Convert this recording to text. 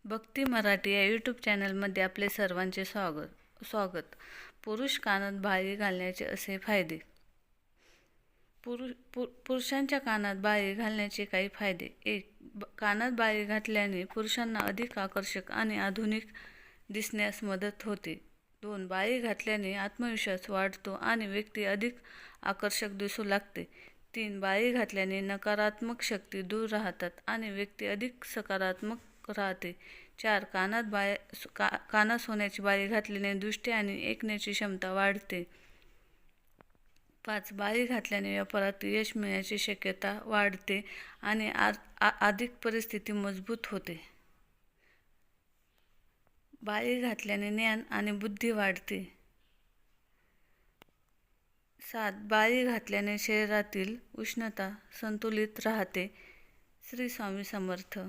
भक्ती मराठी या यूट्यूब चॅनलमध्ये आपले सर्वांचे स्वागत. पुरुष कानात बाळी घालण्याचे असे फायदे. पुरुषांच्या कानात बाळी घालण्याचे काही फायदे. 1. कानात बाळी घातल्याने पुरुषांना अधिक आकर्षक आणि आधुनिक दिसण्यास मदत होते. 2. बाळी घातल्याने आत्मविश्वास वाढतो आणि व्यक्ती अधिक आकर्षक दिसू लागते. 3. बाळी घातल्याने नकारात्मक शक्ती दूर राहतात आणि व्यक्ती अधिक सकारात्मक राहते. 4. कानात सोन्याची बाळी घातल्याने दृष्टी आणि ऐकण्याची क्षमता वाढते. 5. बाळी घातल्याने व्यापारात यश मिळण्याची शक्यता वाढते आणि आर्थिक परिस्थिती मजबूत होते. बाळी घातल्याने ज्ञान आणि बुद्धी वाढते. 7. बाळी घातल्याने शरीरातील उष्णता संतुलित राहते. श्री स्वामी समर्थ.